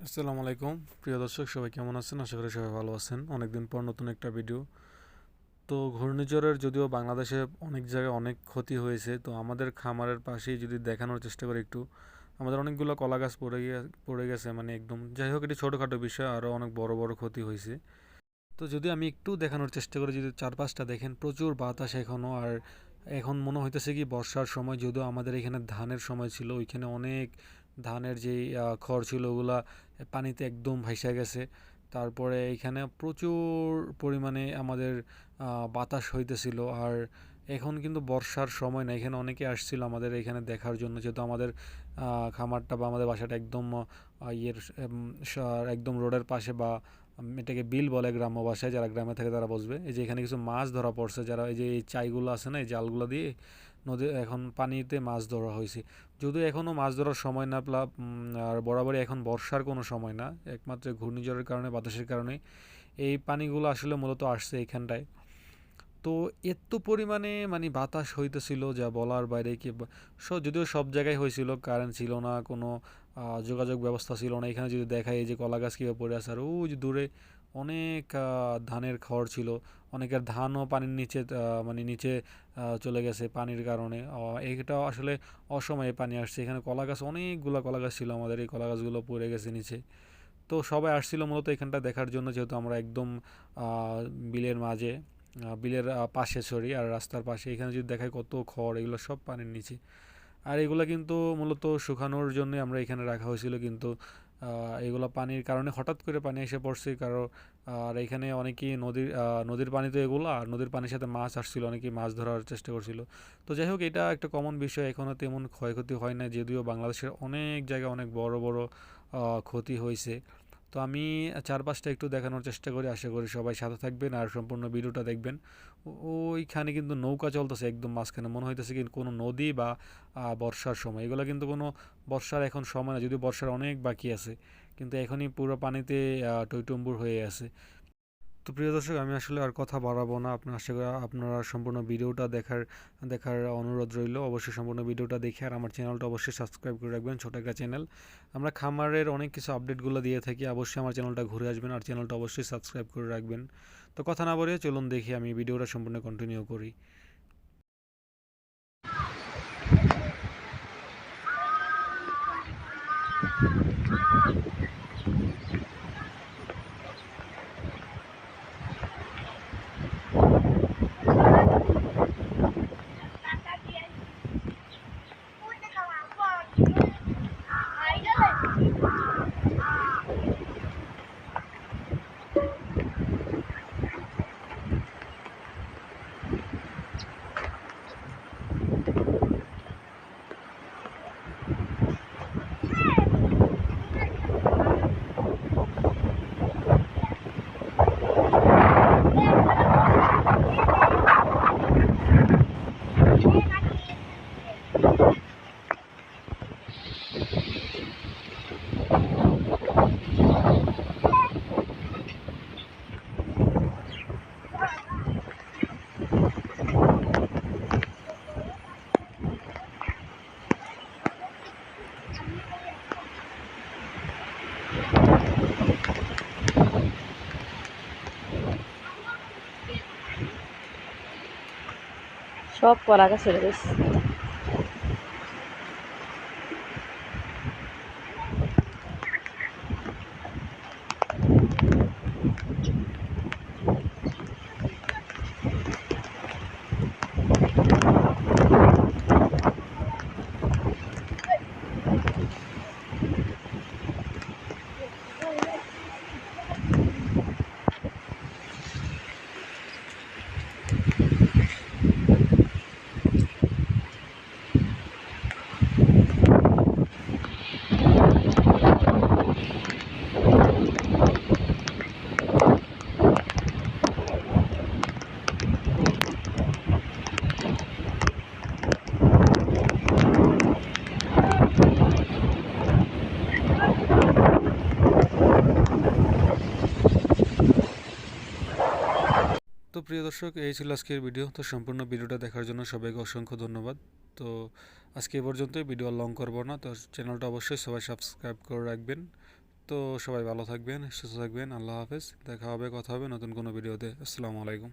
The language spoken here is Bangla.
আসসালামু আলাইকুম প্রিয় দর্শক, সবাই কেমন আছেন? আশা করি সবাই ভালো আছেন। অনেকদিন পর নতুন একটা ভিডিও। তো ঘূর্ণিঝড়ের যদিও বাংলাদেশে অনেক জায়গায় অনেক ক্ষতি হয়েছে, তো আমাদের খামারের পাশেই যদি দেখানোর চেষ্টা করি একটু, আমাদের অনেকগুলো কলা গাছ পড়ে গেছে, মানে একদম যাই হোক, এটি ছোটোখাটো বিষয়, আরও অনেক বড় বড় ক্ষতি হয়েছে। তো যদি আমি একটু দেখানোর চেষ্টা করি, যদি চারপাশটা দেখেন, প্রচুর বাতাস এখনও। আর এখন মনে হইতেছে কি বর্ষার সময়, যদিও আমাদের এখানে ধানের সময় ছিল, ওইখানে অনেক ধানের যেই খড় ছিল ওগুলা পানিতে একদম ভাইসা গেছে। তারপরে এখানে প্রচুর পরিমাণে আমাদের বাতাস হইতেছিল। আর এখন কিন্তু বর্ষার সময় না, এখানে অনেকে আসছিল আমাদের এখানে দেখার জন্য, যেহেতু আমাদের খামারটা বা আমাদের বাসাটা একদম ইয়ের একদম রোডের পাশে, বা এটাকে বিল বলে গ্রাম্য ভাষায়, যারা গ্রামে থাকে তারা বুঝবে। এই যে এখানে কিছু মাছ ধরা পড়ছে, যারা এই যে এই চাইগুলো আছে না, এই জালগুলো দিয়ে নদী এখন পানিতে মাছ ধরা হয়েছে। যদিও এখনও মাছ ধরার সময় না, আর বরাবরই এখন বর্ষার কোনো সময় না, একমাত্র ঘূর্ণিঝড়ের কারণে, বাতাসের কারণে এই পানিগুলো আসলে মূলত আসছে এইখানটায়। তো এত পরিমাণে মানে বাতাস হইতেছিল যা বলার বাইরে। যদিও সব জায়গায় হয়েছিল, কারেন্ট ছিল না, কোনো যোগাযোগ ব্যবস্থা ছিল না। এখানে যদি দেখায়, এই যে কলা গাছ কীভাবে পড়ে আছে, আর ওই যে দূরে অনেক ধানের খড় ছিল, অনেকের ধানও পানির নিচে, মানে নিচে চলে গেছে পানির কারণে। এটা আসলে অসময়ে পানি আসছে। এখানে কলা গাছ, অনেকগুলো কলা গাছ ছিল আমাদের, এই কলা গাছগুলো পড়ে গেছে নিচে। তো সবাই আসছিল মূলত এখানটা দেখার জন্য, যেহেতু আমরা একদম বিলের মাঝে, বিলের পাশে, সরি, আর রাস্তার পাশে। এখানে যদি দেখায় কত খড়, এগুলো সব পানির নিচে। আর এগুলো কিন্তু মূলত শুকানোর জন্য আমরা এখানে রাখা হয়েছিল, কিন্তু এগুলো পানির কারণে হঠাৎ করে পানি এসে পড়ছে আর এখানে অনেকেই নদীর পানি, তো এগুলো, আর নদীর পানির সাথে মাছ আসছিল, অনেকেই মাছ ধরার চেষ্টা করছিল। তো যাই হোক, এটা একটা কমন বিষয়, এখনও তেমন ক্ষয়ক্ষতি হয় না, যদিও বাংলাদেশের অনেক জায়গায় অনেক বড় বড় ক্ষতি হয়েছে। তো আমি চারপাশটা একটু দেখানোর চেষ্টা করি, আশা করি সবাই সাথে থাকবেন আর সম্পূর্ণ ভিডিওটা দেখবেন। ওইখানে কিন্তু নৌকা চলতেছে একদম মাঝখানে, মনে হইতেছে কি কোনো নদী বা বর্ষার সময়। এগুলো কিন্তু কোনো বর্ষার এখন সময় না, যদিও বর্ষার অনেক বাকি আছে, কিন্তু এখনই পুরো পানিতে টইটুম্বুর হয়ে আছে। তো প্রিয় দর্শক, আমি আসলে আর কথা বাড়াবো না, আপনার আশা করি আপনারা সম্পূর্ণ ভিডিওটা দেখার অনুরোধ রইল। অবশ্যই সম্পূর্ণ ভিডিওটা দেখে আর আমার চ্যানেলটা অবশ্যই সাবস্ক্রাইব করে রাখবেন, ছোট একটা চ্যানেল। আমরা খামারের অনেক কিছু আপডেটগুলো দিয়ে থাকি, অবশ্যই আমার চ্যানেলটা ঘুরে আসবেন আর চ্যানেলটা অবশ্যই সাবস্ক্রাইব করে রাখবেন। তো কথা না বলে চলুন দেখি, আমি ভিডিওটা সম্পূর্ণ কন্টিনিউ করি। সব কলা গাছ চলে গেছে। তো প্রিয় দর্শক, এই ছিল আজকের ভিডিও। তো সম্পূর্ণ ভিডিওটা দেখার জন্য সবাইকে অসংখ্য ধন্যবাদ। তো আজকে এ পর্যন্তই, ভিডিও লং করবো না। তো চ্যানেলটা অবশ্যই সবাই সাবস্ক্রাইব করে রাখবেন। তো সবাই ভালো থাকবেন, সুস্থ থাকবেন। আল্লাহ হাফেজ। দেখা হবে, কথা হবে নতুন কোনো ভিডিওতে। আসসালামু আলাইকুম।